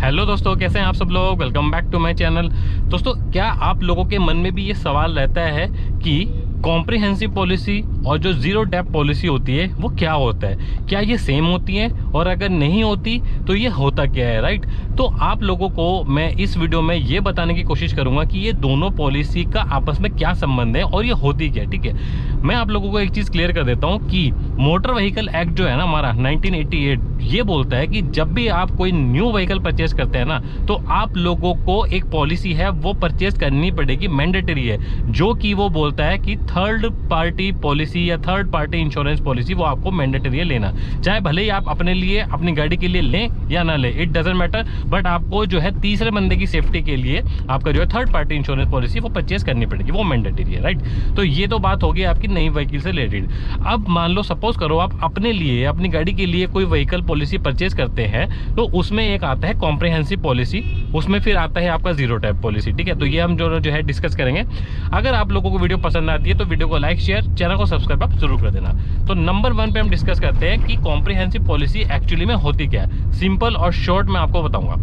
Hello दोस्तों, कैसे हैं आप सब लोग। Welcome back to my channel. दोस्तों, क्या आप लोगों के मन में भी ये सवाल रहता है कि कॉम्प्रिहेंसिव पॉलिसी और जो जीरो डेप्थ पॉलिसी होती है वो क्या होता है, क्या ये सेम होती है, और अगर नहीं होती तो ये होता क्या है, राइट। तो आप लोगों को मैं इस वीडियो में ये बताने की कोशिश करूंगा कि ये दोनों पॉलिसी का आपस में क्या संबंध है और ये होती क्या है, ठीक है। मैं आप लोगों को एक चीज़ क्लियर कर देता हूँ कि मोटर व्हीकल एक्ट जो है ना हमारा 1988, ये बोलता है कि जब भी आप कोई न्यू व्हीकल परचेज करते हैं ना, तो आप लोगों को एक पॉलिसी है वो परचेज करनी पड़ेगी, मैंडेटरी है, जो कि वो बोलता है कि थर्ड पार्टी पॉलिसी या थर्ड पार्टी इंश्योरेंस पॉलिसी वो आपको मैंडेटरी है लेना। चाहे भले ही आप अपने लिए अपनी गाड़ी के लिए लें या ना लें, इट डजंट मैटर, बट आपको जो है तीसरे बंदे की सेफ्टी के लिए आपका जो है थर्ड पार्टी इंश्योरेंस पॉलिसी वो परचेज करनी पड़ेगी, वो मैंडेटरी है, राइट। तो ये तो बात होगी आपकी नई व्हीकल से रिलेटेड। अब मान लो सपोज करो आप अपने लिए अपनी गाड़ी के लिए कोई व्हीकल पॉलिसी परचेज करते हैं, तो उसमें एक आता है कॉम्प्रिहेंसिव पॉलिसी, उसमें फिर आता है आपका जीरो डेप्थ पॉलिसी, ठीक है। तो ये हम जो है डिस्कस करेंगे। अगर आप लोगों को वीडियो पसंद आती है तो वीडियो को लाइक शेयर, चैनल को सब्सक्राइब आप जरूर कर देना। तो नंबर 1 पे हम डिस्कस करते हैं कि कॉम्प्रिहेंसिव पॉलिसी एक्चुअली में होती क्या है। सिंपल और शॉर्ट मैं आपको बताऊंगा।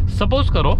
सपोज करो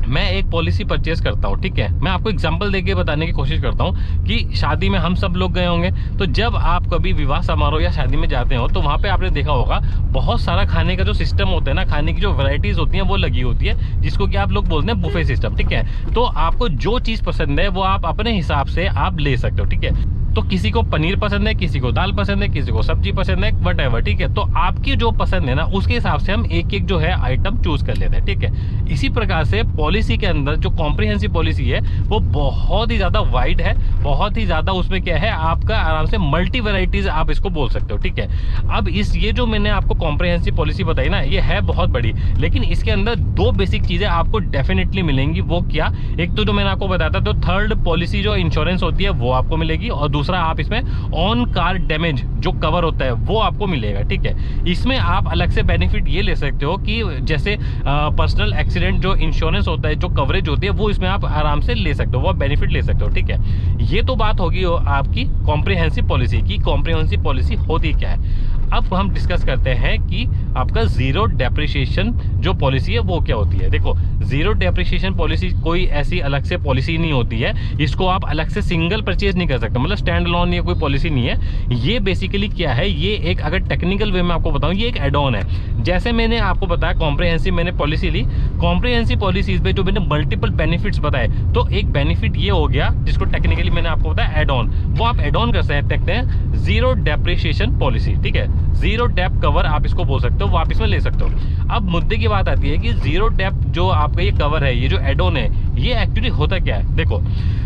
मैं एक पॉलिसी परचेज करता हूँ, ठीक है। मैं आपको एग्जांपल देके बताने की कोशिश करता हूँ कि शादी में हम सब लोग गए होंगे, तो जब आप कभी विवाह समारोह या शादी में जाते हो तो वहाँ पे आपने देखा होगा बहुत सारा खाने का जो सिस्टम होता है ना, खाने की जो वैरायटीज होती हैं वो लगी होती है, जिसको कि आप लोग बोलते हैं बुफे सिस्टम, ठीक है। तो आपको जो चीज़ पसंद है वो आप अपने हिसाब से आप ले सकते हो, ठीक है। तो किसी को पनीर पसंद है, किसी को दाल पसंद है, किसी को सब्जी पसंद है, वटएवर, ठीक है। तो आपकी जो पसंद है ना उसके हिसाब से हम एक एक जो है आइटम चूज कर लेते हैं, ठीक है। इसी प्रकार से पॉलिसी के अंदर जो कॉम्प्रिहेंसिव पॉलिसी है वो बहुत ही ज्यादा वाइड है, बहुत ही ज्यादा उसमें क्या है आपका आराम से मल्टी वैरायटीज आप इसको बोल सकते हो, ठीक है। अब ये जो मैंने आपको कॉम्प्रिहेंसिव पॉलिसी बताई ना, ये है बहुत बड़ी, लेकिन इसके अंदर दो बेसिक चीजें आपको डेफिनेटली मिलेंगी। वो क्या, एक तो जो मैंने आपको बताया था, तो थर्ड पॉलिसी जो इंश्योरेंस होती है वो आपको मिलेगी, और दूसरा आप इसमें ऑन कार डैमेज जो कवर होता है वो आपको मिलेगा, ठीक है। इसमें आप अलग से बेनिफिट ये ले सकते हो कि जैसे पर्सनल एक्सीडेंट जो इंश्योरेंस होता है, जो कवरेज होती है, वो इसमें आप आराम से ले सकते हो, वो बेनिफिट ले सकते हो, ठीक है। ये तो बात होगी आपकी कॉम्प्रिहेंसिव पॉलिसी की। कॉम्प्रिहेंसिव पॉलिसी होती क्या है, अब हम डिस्कस करते हैं कि आपका जीरो डेप्रिसिएशन जो पॉलिसी है वो क्या होती है। देखो, जीरो डेप्रिसिएशन पॉलिसी कोई ऐसी अलग से पॉलिसी नहीं होती है, इसको आप अलग से सिंगल परचेज नहीं कर सकते, मतलब स्टैंड अलोन ये कोई पॉलिसी नहीं है। ये बेसिकली क्या है, ये एक अगर टेक्निकल वे में आपको बताऊं, ये एक एड ऑन है। जैसे मैंने आपको बताया कॉम्प्रिहेंसिव मैंने पॉलिसी ली, कॉम्प्रिहेंसिव पॉलिसीज में जो मैंने मल्टीपल बेनिफिट्स बताए, तो एक बेनिफिट ये हो गया जिसको टेक्निकली मैंने आपको बताया एड ऑन, वो आप एड ऑन कर सकते हैं जीरो डेप्रिसिएशन पॉलिसी, ठीक है। जीरो डेप्थ कवर आप इसको बोल सकते हो, वो आप इसमें ले सकते हो। अब मुद्दे की बात आती है कि जीरो डेप्थ जो आपका ये कवर है, ये जो एड ऑन है, ये एक्चुअली होता क्या है। देखो,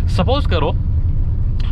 सपोज करो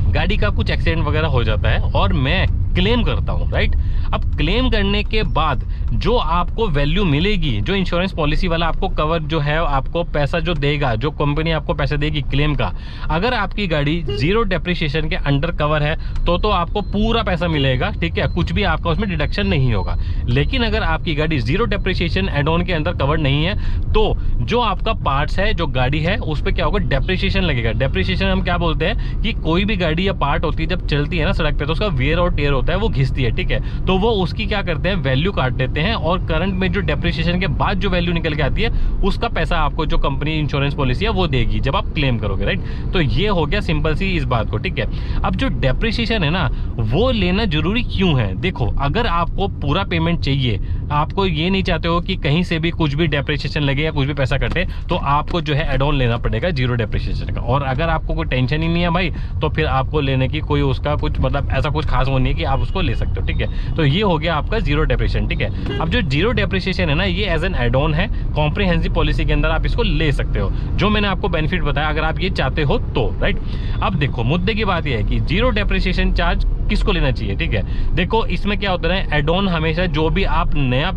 गाड़ी का कुछ एक्सीडेंट वगैरह हो जाता है और मैं क्लेम करता हूं, राइट। अब क्लेम करने के बाद जो आपको वैल्यू मिलेगी, जो इंश्योरेंस पॉलिसी वाला आपको कवर जो है आपको पैसा जो देगा, जो कंपनी आपको पैसा देगी क्लेम का, अगर आपकी गाड़ी जीरो डेप्रिसिएशन के अंडर कवर है तो आपको पूरा पैसा मिलेगा, ठीक है, कुछ भी आपका उसमें डिडक्शन नहीं होगा। लेकिन अगर आपकी गाड़ी जीरो डेप्रिसिएशन एड ऑन के अंदर कवर नहीं है, तो जो आपका पार्ट्स है, जो गाड़ी है, उस पर क्या होगा, डेप्रिसिएशन लगेगा। डेप्रिसिएशन हम क्या बोलते हैं कि कोई भी गाड़ी या पार्ट होती है जब चलती है ना सड़क पे, तो उसका वेयर और टेयर होता है, वो घिसती है, ठीक है। तो वो उसकी क्या करते हैं, वैल्यू काट देते हैं, और करंट में जो डेप्रिसिएशन के बाद जो वैल्यू निकल के आती है उसका पैसा आपको जो कंपनी इंश्योरेंस पॉलिसी है वो देगी जब आप क्लेम करोगे, राइट। तो ये हो गया सिंपल सी इस बात को, ठीक है। अब जो डेप्रिसिएशन है ना, वो लेना जरूरी क्यों है। देखो, अगर आपको पूरा पेमेंट चाहिए, आपको ये नहीं चाहते हो कि कहीं से भी कुछ भी डेप्रिसिएशन लगे या कुछ भी पैसा कटे, तो आपको जो है एड ऑन लेना पड़ेगा जीरो डेप्रिसिएशन का। और अगर आपको कोई टेंशन ही नहीं है भाई, तो फिर आपको लेने की कोई उसका कुछ मतलब ऐसा कुछ खास वो नहीं है कि आप उसको ले सकते हो, ठीक है। तो ये हो गया आपका जीरो डेप्रिसिएशन, ठीक है। अब जो जीरो डेप्रिसिएशन है ना, ये एज एन एड ऑन है, कॉम्प्रिहेंसिव पॉलिसी के अंदर आप इसको ले सकते हो, जो मैंने आपको बेनिफिट बताया, अगर आप ये चाहते हो तो, राइट। अब देखो, मुद्दे की बात यह है कि जीरो डेप्रिसिएशन चार्ज किसको लेना चाहिए, ठीक है। देखो, इसमें क्या होता है, एड ऑन हमेशा जो भी आप नया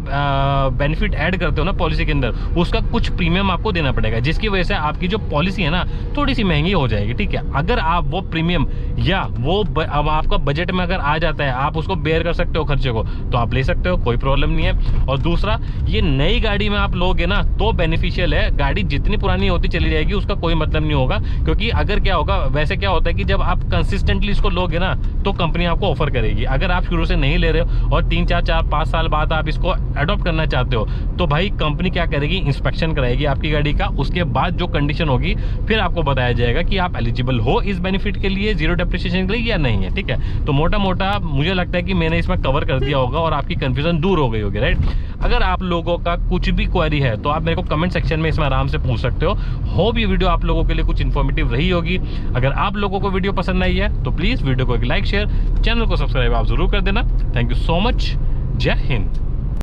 बेनिफिट ऐड करते हो ना पॉलिसी के अंदर, उसका कुछ प्रीमियम आपको देना पड़ेगा, जिसकी वजह से आपकी जो पॉलिसी है ना थोड़ी सी महंगी हो जाएगी, ठीक है। अगर आप वो प्रीमियम या वो अब आपका बजट में अगर आ जाता है, आप उसको बेयर कर सकते हो खर्चे को, तो आप ले सकते हो, कोई प्रॉब्लम नहीं है। और दूसरा, ये नई गाड़ी में आप लोगे ना तो बेनिफिशियल है, गाड़ी जितनी पुरानी होती चली जाएगी उसका कोई मतलब नहीं होगा, क्योंकि अगर क्या होगा, वैसे क्या होता है कि जब आप कंसिस्टेंटली इसको लोगे ना तो कंपनी कंपनी आपको ऑफर करेगी। अगर आप शुरू से नहीं ले रहे हो और 3-4-5 साल बाद आप इसको अडॉप्ट करना चाहते हो तो भाई कंपनी क्या करेगी, इंस्पेक्शन कराएगी आपकी गाड़ी का। उसके बाद जो कंडीशन होगी फिर आपको बताया जाएगा कि आप एलिजिबल हो इस बेनिफिट के लिए, जीरो डेप्रिसिएशन के लिए या नहीं है। ठीक है, तो मोटा मोटा मुझे लगता है कि मैंने इसमें कवर कर दिया होगा और आपकी कंफ्यूजन दूर हो गई होगी, राइट। अगर आप लोगों का कुछ भी क्वेरी है तो आप मेरे को कमेंट सेक्शन में इसमें आराम से पूछ सकते हो। होप ये वीडियो आप लोगों के लिए कुछ इन्फॉर्मेटिव रही होगी। अगर आप लोगों को वीडियो पसंद आई है तो प्लीज वीडियो को एक लाइक शेयर, चैनल को सब्सक्राइब आप जरूर कर देना। Thank you so much. जय हिंद।